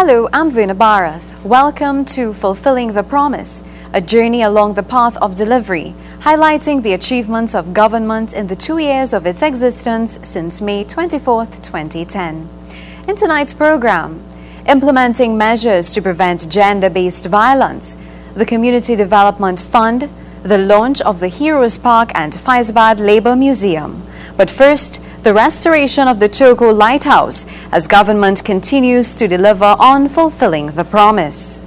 Hello, I'm Veena Bharath. Welcome to Fulfilling the Promise, a journey along the path of delivery, highlighting the achievements of government in the 2 years of its existence since May 24, 2010. In tonight's program, implementing measures to prevent gender-based violence, the Community Development Fund, the launch of the Heroes Park and Faizabad Labour Museum. But first, the restoration of the Togo Lighthouse as government continues to deliver on fulfilling the promise.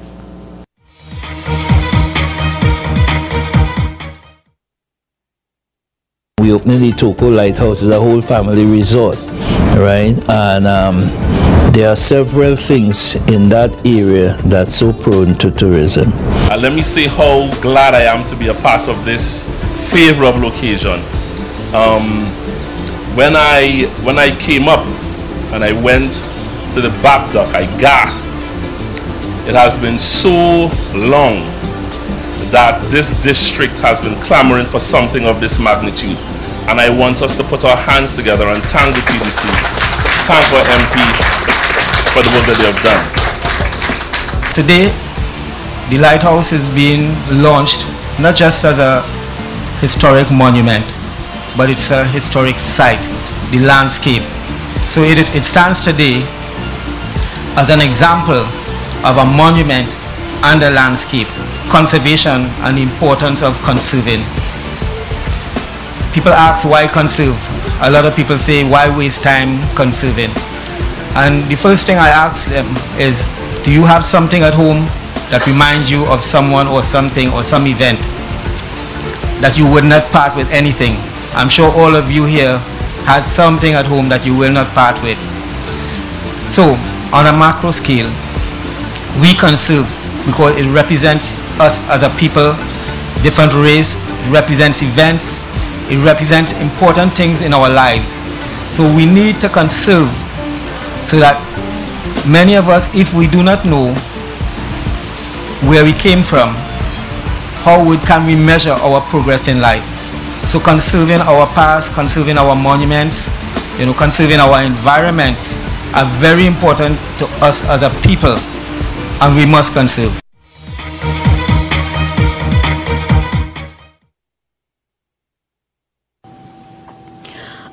We opening the Togo Lighthouse as a whole family resort, right? And there are several things in that area that's so prone to tourism. Let me say how glad I am to be a part of this favorable occasion. When I came up and I went to the back dock, I gasped. It has been so long that this district has been clamoring for something of this magnitude. And I want us to put our hands together and thank the TDC, thank our MP for the work that they have done. Today, the lighthouse is being launched not just as a historic monument, but it's a historic site, the landscape. So it stands today as an example of a monument and a landscape, conservation and the importance of conserving. People ask why conserve. A lot of people say why waste time conserving. And the first thing I ask them is, do you have something at home that reminds you of someone or something or some event that you would not part with anything? I'm sure all of you here had something at home that you will not part with. So, on a macro scale, we conserve because it represents us as a people, different race, it represents events, it represents important things in our lives. So we need to conserve so that many of us, if we do not know where we came from, can we measure our progress in life? So conserving our past, conserving our monuments, conserving our environments are very important to us as a people, and we must conserve.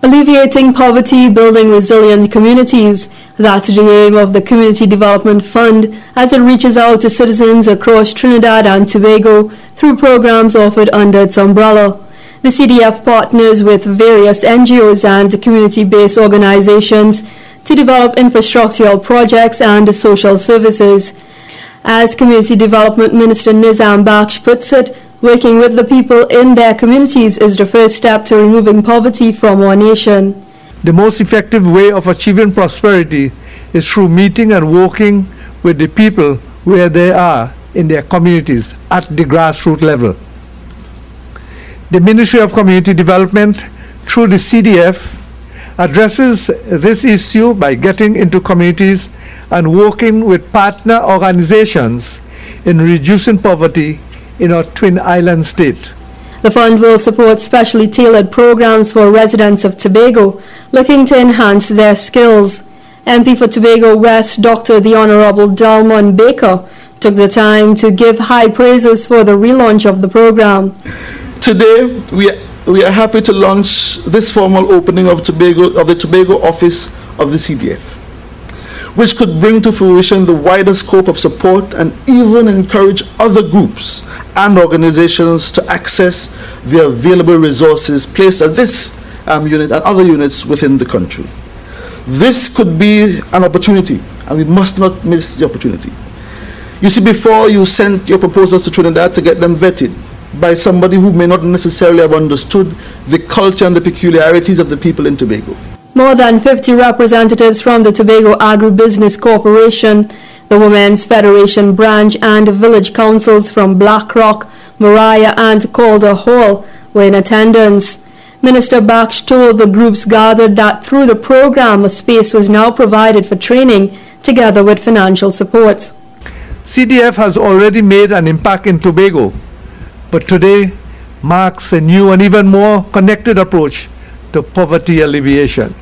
Alleviating poverty, building resilient communities. That's the aim of the Community Development Fund as it reaches out to citizens across Trinidad and Tobago through programs offered under its umbrella. The CDF partners with various NGOs and community-based organizations to develop infrastructural projects and social services. As Community Development Minister Nizam Bakhsh puts it, working with the people in their communities is the first step to removing poverty from our nation. The most effective way of achieving prosperity is through meeting and working with the people where they are in their communities at the grassroots level. The Ministry of Community Development, through the CDF, addresses this issue by getting into communities and working with partner organizations in reducing poverty in our Twin Island state. The fund will support specially tailored programs for residents of Tobago looking to enhance their skills. MP for Tobago West, Dr. the Honorable Dalmon Baker, took the time to give high praises for the relaunch of the program. Today, we are happy to launch this formal opening of the Tobago office of the CDF, which could bring to fruition the wider scope of support and even encourage other groups and organizations to access the available resources placed at this unit and other units within the country. This could be an opportunity, and we must not miss the opportunity. You see, before you sent your proposals to Trinidad to get them vetted by somebody who may not necessarily have understood the culture and the peculiarities of the people in Tobago. More than 50 representatives from the Tobago Agribusiness Corporation, the Women's Federation branch and village councils from Blackrock, Mariah and Calder Hall were in attendance. Minister Bakhsh told the groups gathered that through the program a space was now provided for training together with financial support. CDF has already made an impact in Tobago, but today marks a new and even more connected approach to poverty alleviation.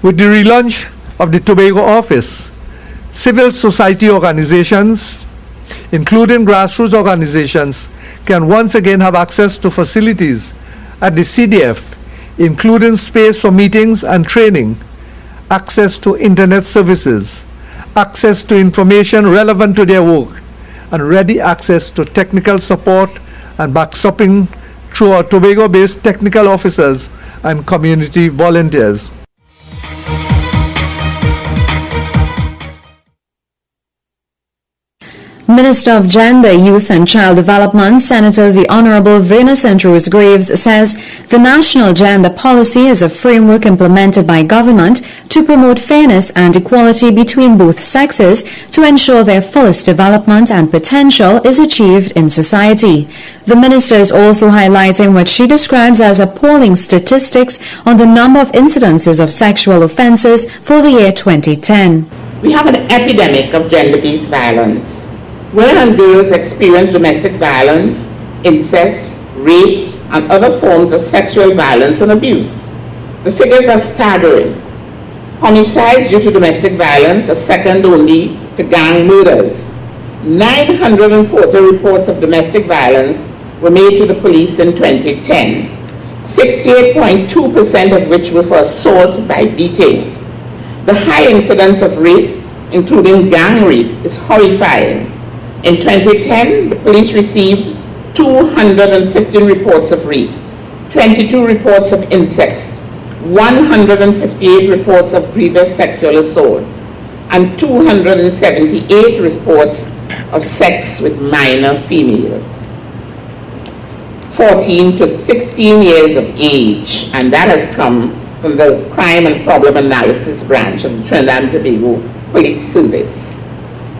With the relaunch of the Tobago office, Civil society organizations, including grassroots organizations, can once again have access to facilities at the CDF, including space for meetings and training, access to internet services, access to information relevant to their work, and ready access to technical support and backstopping through our Tobago-based technical officers and community volunteers. Minister of Gender, Youth and Child Development, Senator the Honorable Venus Andrews Graves, says the national gender policy is a framework implemented by government to promote fairness and equality between both sexes to ensure their fullest development and potential is achieved in society. The minister is also highlighting what she describes as appalling statistics on the number of incidences of sexual offences for the year 2010. We have an epidemic of gender-based violence. Women and girls experience domestic violence, incest, rape, and other forms of sexual violence and abuse. The figures are staggering. Homicides due to domestic violence are second only to gang murders. 940 reports of domestic violence were made to the police in 2010, 68.2% of which were for assault by beating. The high incidence of rape, including gang rape, is horrifying. In 2010, the police received 215 reports of rape, 22 reports of incest, 158 reports of grievous sexual assault, and 278 reports of sex with minor females. 14 to 16 years of age, and that has come from the Crime and Problem Analysis Branch of the Trinidad and Tobago Police Service.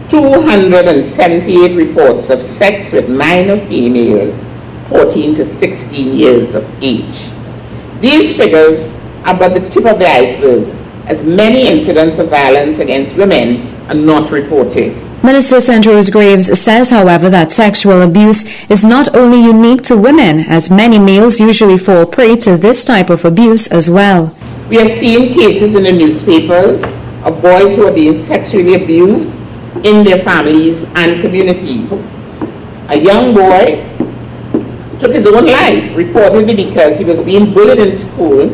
278 reports of sex with minor females 14 to 16 years of age. These figures are but the tip of the iceberg, as many incidents of violence against women are not reported. Minister Andrews Graves says, however, that sexual abuse is not only unique to women, as many males usually fall prey to this type of abuse as well. We are seeing cases in the newspapers of boys who are being sexually abused in their families and communities. A young boy took his own life, reportedly because he was being bullied in school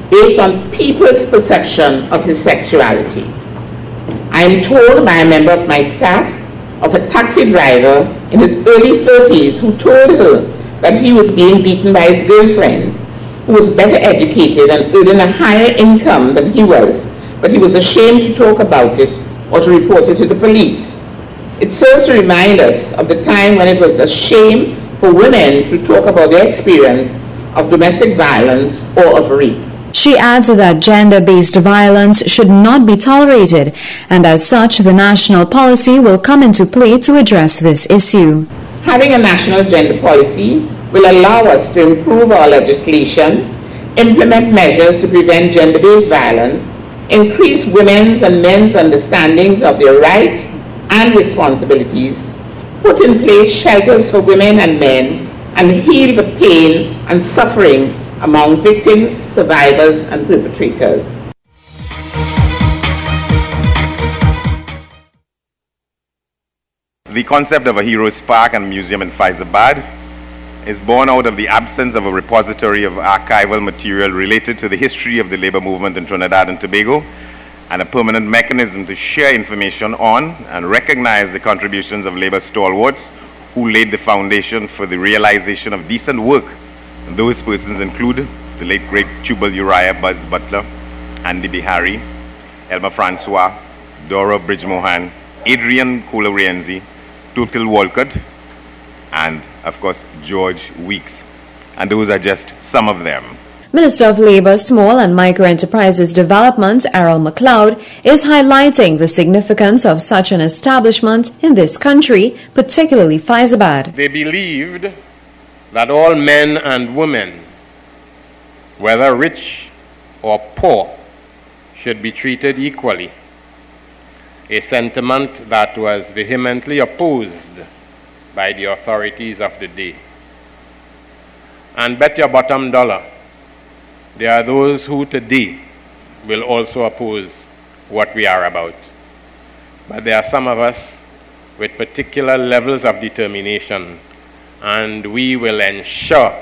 based on people's perception of his sexuality. I am told by a member of my staff of a taxi driver in his early 30s who told her that he was being beaten by his girlfriend, who was better educated and earning a higher income than he was, but he was ashamed to talk about it or to report it to the police. It serves to remind us of the time when it was a shame for women to talk about their experience of domestic violence or of rape. She adds that gender-based violence should not be tolerated, and as such, the national policy will come into play to address this issue. Having a national gender policy will allow us to improve our legislation, implement measures to prevent gender-based violence, increase women's and men's understandings of their rights and responsibilities, put in place shelters for women and men, and heal the pain and suffering among victims, survivors, and perpetrators. The concept of a Heroes Park and Museum in Faizabad is born out of the absence of a repository of archival material related to the history of the labor movement in Trinidad and Tobago, and a permanent mechanism to share information on and recognize the contributions of labor stalwarts who laid the foundation for the realization of decent work. And those persons include the late great Tubal Uriah Buzz Butler, Andy Bihari, Elmer Francois, Dora Bridge-Mohan, Adrian Kola-Rienzi, Total Walcott, and of course George Weeks. And those are just some of them. Minister of Labour, Small and Micro Enterprises Development, Errol McLeod, is highlighting the significance of such an establishment in this country, particularly Faizabad. They believed that all men and women, whether rich or poor, should be treated equally, a sentiment that was vehemently opposed by the authorities of the day. And bet your bottom dollar, there are those who today will also oppose what we are about. but there are some of us with particular levels of determination, and we will ensure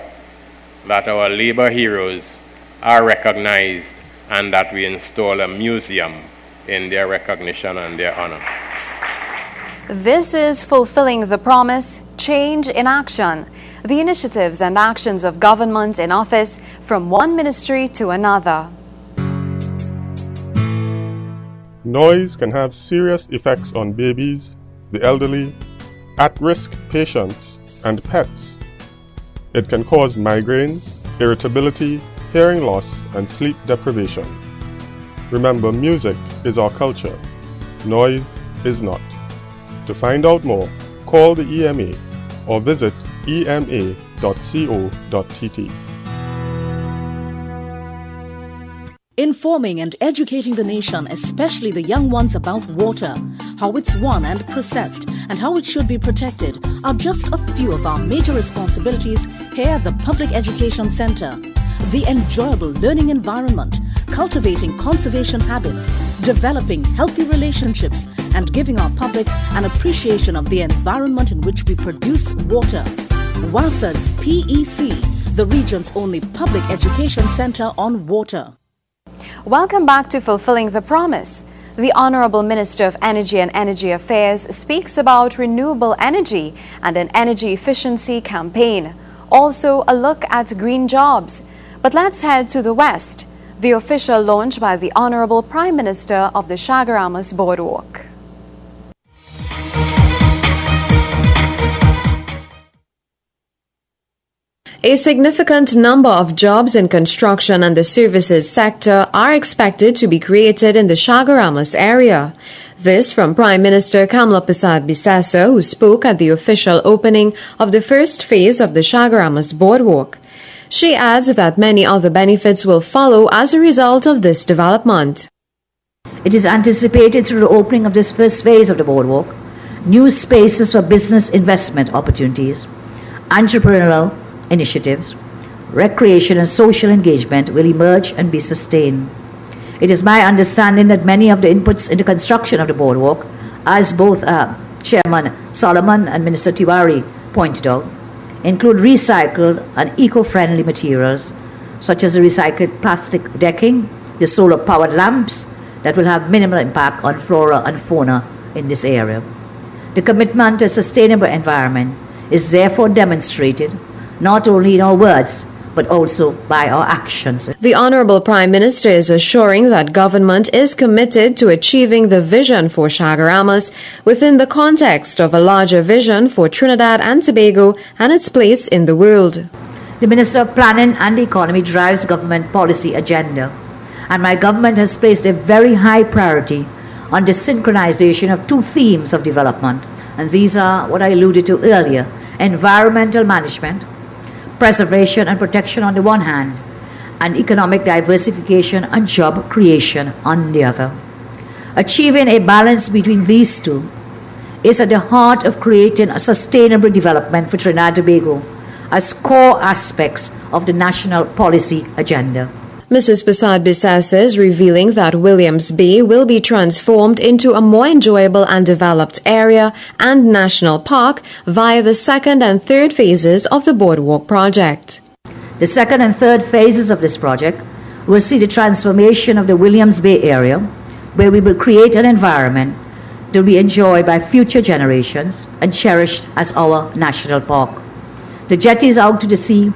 that our labor heroes are recognized and that we install a museum in their recognition and their honor. This is Fulfilling the Promise, Change in Action, the initiatives and actions of government in office from one ministry to another. Noise can have serious effects on babies, the elderly, at-risk patients, and pets. It can cause migraines, irritability, hearing loss, and sleep deprivation. Remember, music is our culture. Noise is not. To find out more, call the EMA or visit ema.co.tt. Informing and educating the nation, especially the young ones, about water, how it's won and processed, and how it should be protected are just a few of our major responsibilities here at the Public Education Center. The enjoyable learning environment, cultivating conservation habits, developing healthy relationships, and giving our public an appreciation of the environment in which we produce water. WASA's PEC, the region's only public education center on water. Welcome back to Fulfilling the Promise. The Honorable Minister of Energy and Energy Affairs speaks about renewable energy and an energy efficiency campaign. Also, a look at green jobs. But let's head to the West. The official launch by the Honorable Prime Minister of the Chaguaramas Boardwalk. A significant number of jobs in construction and the services sector are expected to be created in the Chaguaramas area. This from Prime Minister Kamla Persad-Bissessar, who spoke at the official opening of the first phase of the Chaguaramas Boardwalk. She adds that many other benefits will follow as a result of this development. It is anticipated through the opening of this first phase of the boardwalk, new spaces for business investment opportunities, entrepreneurial initiatives, recreation and social engagement will emerge and be sustained. It is my understanding that many of the inputs in the construction of the boardwalk, as both Chairman Solomon and Minister Tiwari pointed out, include recycled and eco-friendly materials such as the recycled plastic decking, the solar-powered lamps that will have minimal impact on flora and fauna in this area. The commitment to a sustainable environment is therefore demonstrated not only in our words, but also by our actions. The Honorable Prime Minister is assuring that government is committed to achieving the vision for Chaguaramas within the context of a larger vision for Trinidad and Tobago and its place in the world. The Minister of Planning and the Economy drives government policy agenda, and my government has placed a very high priority on the synchronization of two themes of development, and these are what I alluded to earlier: environmental management, preservation and protection on the one hand, and economic diversification and job creation on the other. Achieving a balance between these two is at the heart of creating a sustainable development for Trinidad and Tobago as core aspects of the national policy agenda. Mrs. Persad-Bissessar is revealing that Williams Bay will be transformed into a more enjoyable and developed area and national park via the second and third phases of the Boardwalk project. The second and third phases of this project will see the transformation of the Williams Bay area, where we will create an environment that will be enjoyed by future generations and cherished as our national park. The jetties out to the sea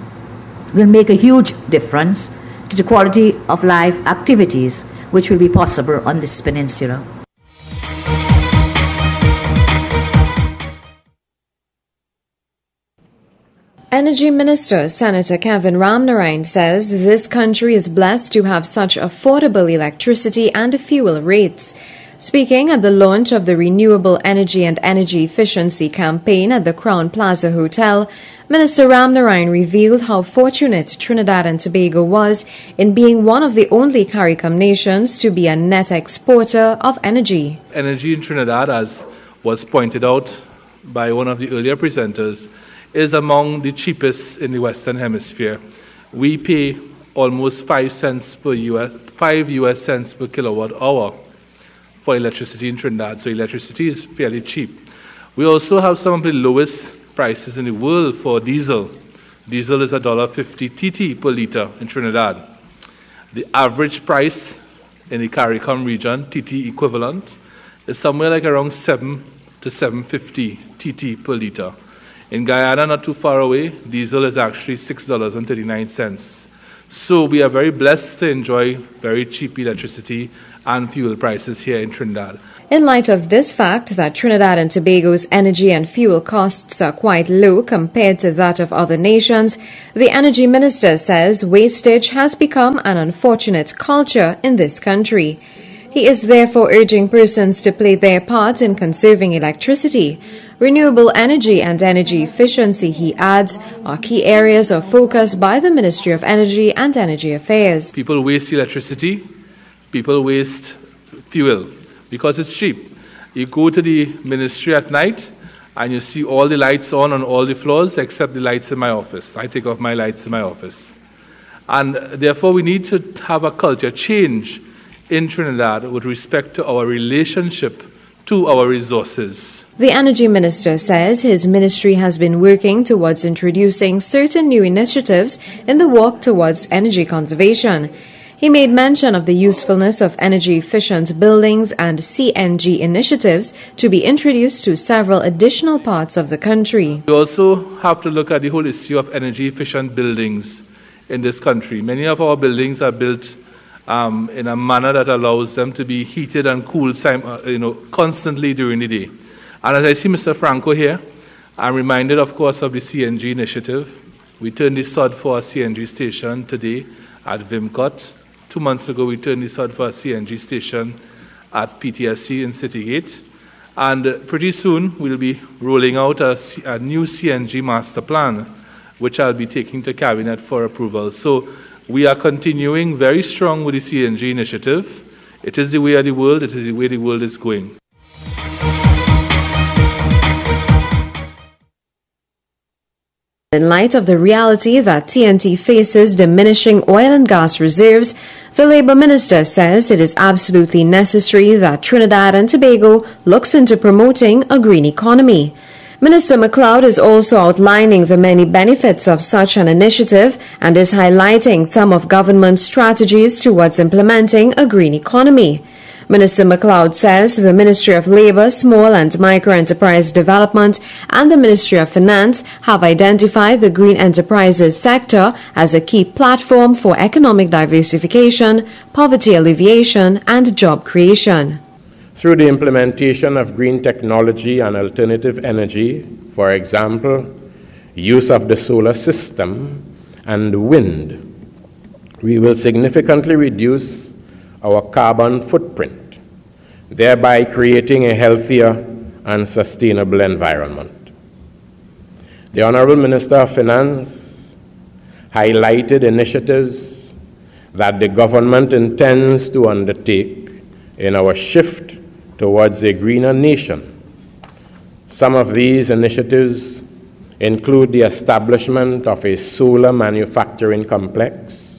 will make a huge difference to the quality of life activities which will be possible on this peninsula. Energy Minister Senator Kevin Ramnarine says this country is blessed to have such affordable electricity and fuel rates. Speaking at the launch of the Renewable Energy and Energy Efficiency campaign at the Crown Plaza Hotel, Minister Ramnarine revealed how fortunate Trinidad and Tobago was in being one of the only CARICOM nations to be a net exporter of energy. Energy in Trinidad, as was pointed out by one of the earlier presenters, is among the cheapest in the Western Hemisphere. We pay almost 5 US cents per kilowatt hour for electricity in Trinidad, so electricity is fairly cheap. We also have some of the lowest prices in the world for diesel. Diesel is $1.50 TT per liter in Trinidad. The average price in the CARICOM region, TT equivalent, is somewhere like around $7 to $7.50 TT per liter. In Guyana, not too far away, diesel is actually $6.39. So we are very blessed to enjoy very cheap electricity and fuel prices here in Trinidad. In light of this fact that Trinidad and Tobago's energy and fuel costs are quite low compared to that of other nations, the Energy Minister says wastage has become an unfortunate culture in this country. He is therefore urging persons to play their part in conserving electricity. Renewable energy and energy efficiency, he adds, are key areas of focus by the Ministry of Energy and Energy Affairs. People waste electricity, people waste fuel because it's cheap. You go to the ministry at night and you see all the lights on all the floors except the lights in my office. I take off my lights in my office. And therefore we need to have a culture change in Trinidad with respect to our relationship to our resources. The Energy Minister says his ministry has been working towards introducing certain new initiatives in the walk towards energy conservation. He made mention of the usefulness of energy-efficient buildings and CNG initiatives to be introduced to several additional parts of the country. We also have to look at the whole issue of energy-efficient buildings in this country. Many of our buildings are built in a manner that allows them to be heated and cooled constantly during the day. And as I see Mr. Franco here, I'm reminded, of course, of the CNG initiative. We turned the sod for a CNG station today at Vimcott. 2 months ago, we turned the sod for a CNG station at PTSC in Citygate. And pretty soon, we'll be rolling out a new CNG master plan, which I'll be taking to Cabinet for approval. So we are continuing very strong with the CNG initiative. It is the way of the world. It is the way the world is going. In light of the reality that TNT faces diminishing oil and gas reserves, the Labour Minister says it is absolutely necessary that Trinidad and Tobago looks into promoting a green economy. Minister MacLeod is also outlining the many benefits of such an initiative and is highlighting some of government's strategies towards implementing a green economy. Minister MacLeod says the Ministry of Labour, Small and Micro Enterprise Development and the Ministry of Finance have identified the green enterprises sector as a key platform for economic diversification, poverty alleviation and job creation. Through the implementation of green technology and alternative energy, for example, use of the solar system and wind, we will significantly reduce our carbon footprint, thereby creating a healthier and sustainable environment. The Honorable Minister of Finance highlighted initiatives that the government intends to undertake in our shift towards a greener nation. Some of these initiatives include the establishment of a solar manufacturing complex,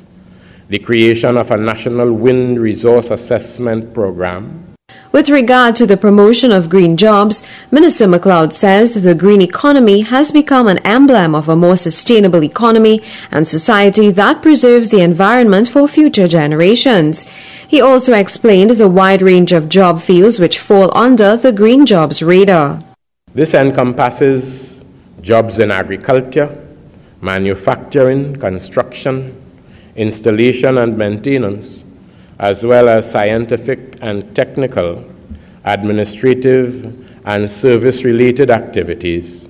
the creation of a national wind resource assessment program. With regard to the promotion of green jobs, Minister MacLeod says the green economy has become an emblem of a more sustainable economy and society that preserves the environment for future generations. He also explained the wide range of job fields which fall under the green jobs radar. This encompasses jobs in agriculture, manufacturing, construction, installation and maintenance, as well as scientific and technical, administrative and service-related activities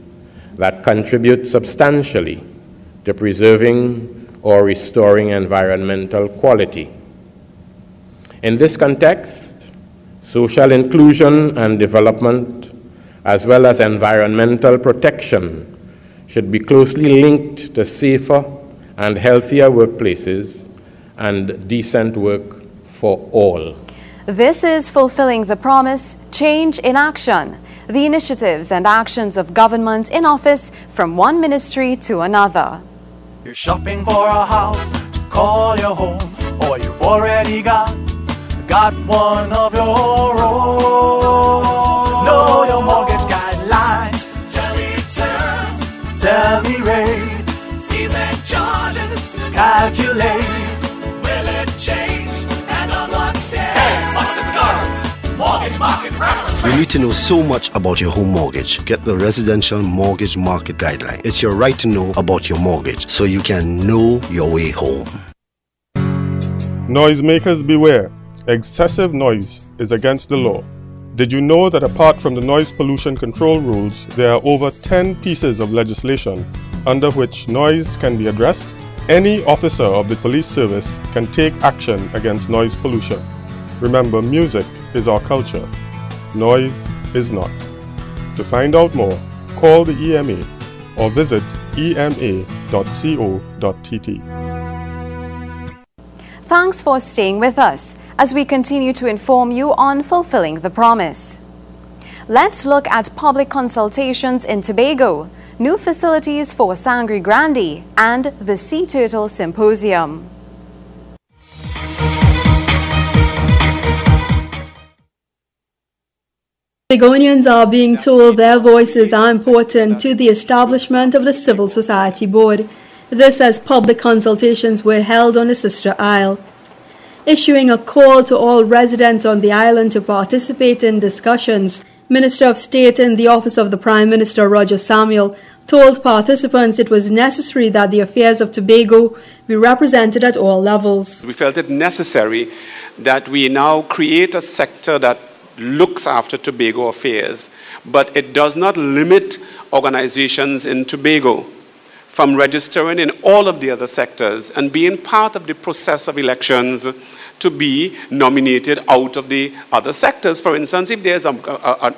that contribute substantially to preserving or restoring environmental quality. In this context, social inclusion and development, as well as environmental protection, should be closely linked to safer and healthier workplaces and decent work for all. This is Fulfilling the Promise, Change in Action, the initiatives and actions of government in office from one ministry to another. You're shopping for a house to call your home, or you've already got got one of your own. Know your mortgage guidelines. Tell me terms, tell me rate, fees and charges, calculate. Will it change and on what day? Hey, what's the current mortgage market reference rate? You need to know so much about your home mortgage. Get the Residential Mortgage Market Guideline. It's your right to know about your mortgage so you can know your way home. Noisemakers beware. Excessive noise is against the law. Did you know that apart from the noise pollution control rules, there are over 10 pieces of legislation under which noise can be addressed? Any officer of the police service can take action against noise pollution. Remember, music is our culture. Noise is not. To find out more, call the EMA or visit ema.co.tt. Thanks for staying with us as we continue to inform you on Fulfilling the Promise. Let's look at public consultations in Tobago, new facilities for Sangre Grande, and the Sea Turtle Symposium. Tobagonians are being told their voices are important to the establishment of the Civil Society Board. This as public consultations were held on the Sister Isle. Issuing a call to all residents on the island to participate in discussions, Minister of State in the Office of the Prime Minister Roger Samuel told participants it was necessary that the affairs of Tobago be represented at all levels. We felt it necessary that we now create a sector that looks after Tobago affairs, but it does not limit organizations in Tobago from registering in all of the other sectors and being part of the process of elections to be nominated out of the other sectors. For instance, if there's an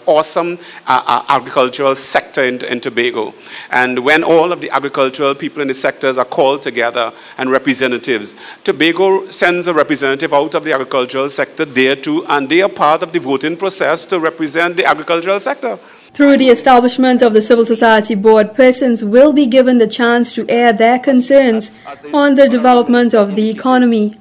awesome agricultural sector in Tobago, and when all of the agricultural people in the sectors are called together and representatives, Tobago sends a representative out of the agricultural sector there too, and they are part of the voting process to represent the agricultural sector. Through the establishment of the Civil Society Board, persons will be given the chance to air their concerns on the development of the economy.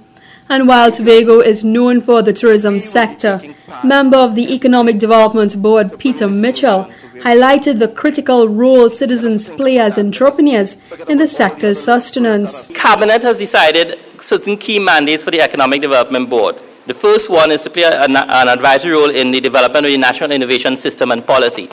And while Tobago is known for the tourism sector, member of the Economic Development Board, Peter Mitchell, highlighted the critical role citizens play as entrepreneurs in the sector's sustenance. Cabinet has decided certain key mandates for the Economic Development Board. The first one is to play an advisory role in the development of the National Innovation System and policy.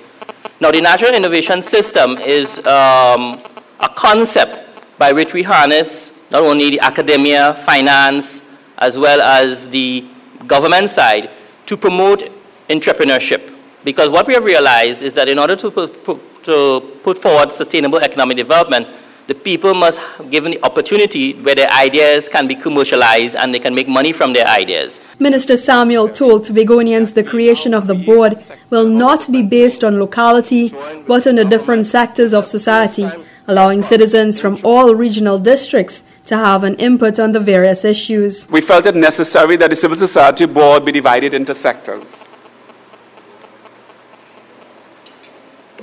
Now, the National Innovation System is a concept by which we harness not only the academia, finance, as well as the government side to promote entrepreneurship. Because what we have realized is that in order to put forward sustainable economic development, the people must be given the opportunity where their ideas can be commercialized and they can make money from their ideas. Minister Samuel told Tobagonians the creation of the board will not be based on locality, but on the different sectors of society, allowing citizens from all regional districts to have an input on the various issues. We felt it necessary that the Civil Society Board be divided into sectors.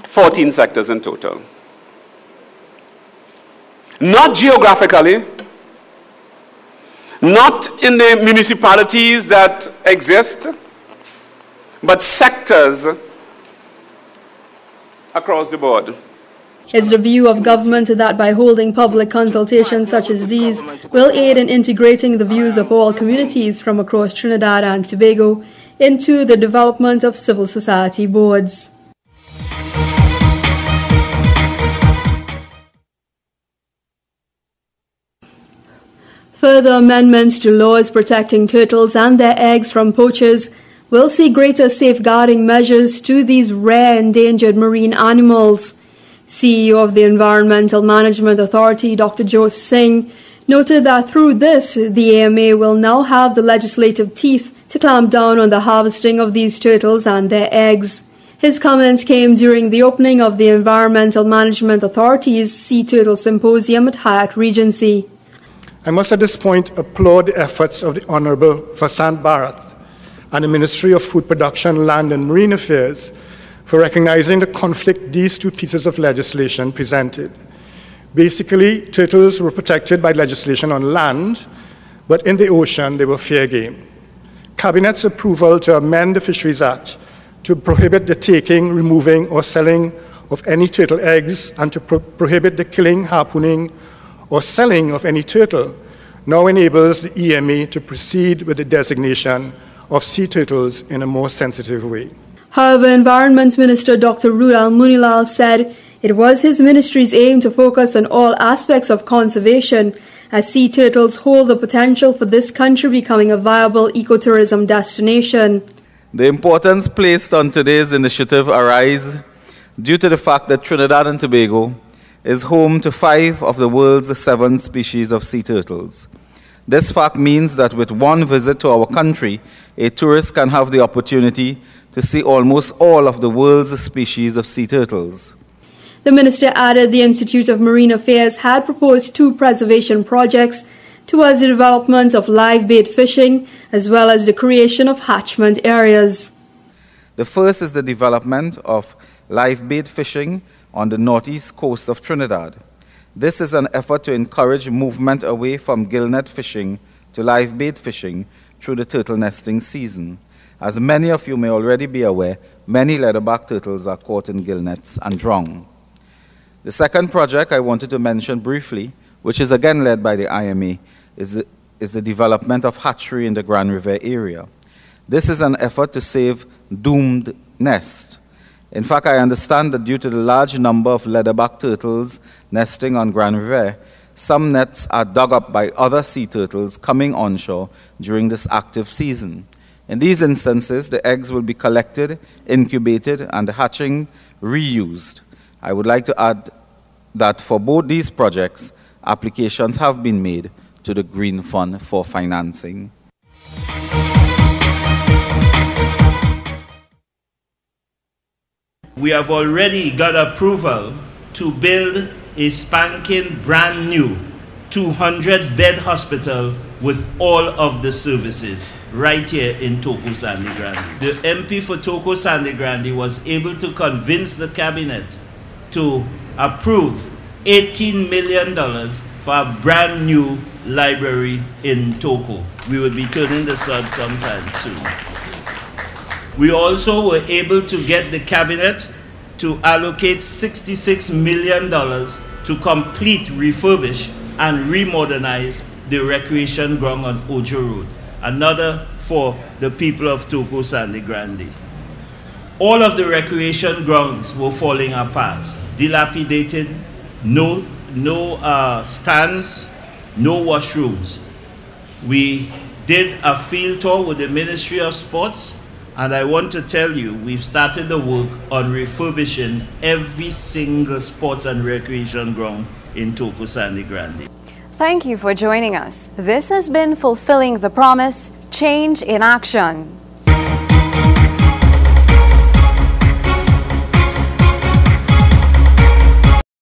14 sectors in total. Not geographically, not in the municipalities that exist, but sectors across the board. It's the view of government that by holding public consultations such as these will aid in integrating the views of all communities from across Trinidad and Tobago into the development of civil society boards. Further amendments to laws protecting turtles and their eggs from poachers will see greater safeguarding measures to these rare endangered marine animals. CEO of the Environmental Management Authority, Dr. Jose Singh, noted that through this, the AMA will now have the legislative teeth to clamp down on the harvesting of these turtles and their eggs. His comments came during the opening of the Environmental Management Authority's Sea Turtle Symposium at Hyatt Regency. I must at this point applaud the efforts of the Honourable Vasant Bharat and the Ministry of Food Production, Land and Marine Affairs for recognizing the conflict these two pieces of legislation presented. Basically, turtles were protected by legislation on land, but in the ocean they were fair game. Cabinet's approval to amend the Fisheries Act to prohibit the taking, removing, or selling of any turtle eggs and to prohibit the killing, harpooning, or selling of any turtle now enables the EMA to proceed with the designation of sea turtles in a more sensitive way. However, Environment Minister Dr. Rudal Munilal said it was his ministry's aim to focus on all aspects of conservation, as sea turtles hold the potential for this country becoming a viable ecotourism destination. The importance placed on today's initiative arises due to the fact that Trinidad and Tobago is home to 5 of the world's 7 species of sea turtles. This fact means that with one visit to our country, a tourist can have the opportunity to see almost all of the world's species of sea turtles. The minister added the Institute of Marine Affairs had proposed 2 preservation projects towards the development of live bait fishing as well as the creation of hatchment areas. The first is the development of live bait fishing on the northeast coast of Trinidad. This is an effort to encourage movement away from gillnet fishing to live bait fishing through the turtle nesting season. As many of you may already be aware, many leatherback turtles are caught in gillnets and drowned. The second project I wanted to mention briefly, which is again led by the IMA, is the development of hatchery in the Grand River area. This is an effort to save doomed nests. In fact, I understand that due to the large number of leatherback turtles nesting on Grand River, some nets are dug up by other sea turtles coming onshore during this active season. In these instances, the eggs will be collected, incubated, and the hatching reused. I would like to add that for both these projects, applications have been made to the Green Fund for financing. We have already got approval to build a spanking brand new 200-bed hospital with all of the services right here in Toco Sandy Grande. The MP for Toco Sandy Grande was able to convince the cabinet to approve $18 million for a brand new library in Toco. We will be turning this on sometime soon. We also were able to get the cabinet to allocate $66 million to complete, refurbish, and remodernize the recreation ground on Ojo Road, another for the people of Toco Sandy Grande. All of the recreation grounds were falling apart, dilapidated, no stands, no washrooms. We did a field tour with the Ministry of Sports, and I want to tell you, we've started the work on refurbishing every single sports and recreation ground in Toco Sandy Grande. Thank you for joining us. This has been Fulfilling the Promise, Change in Action.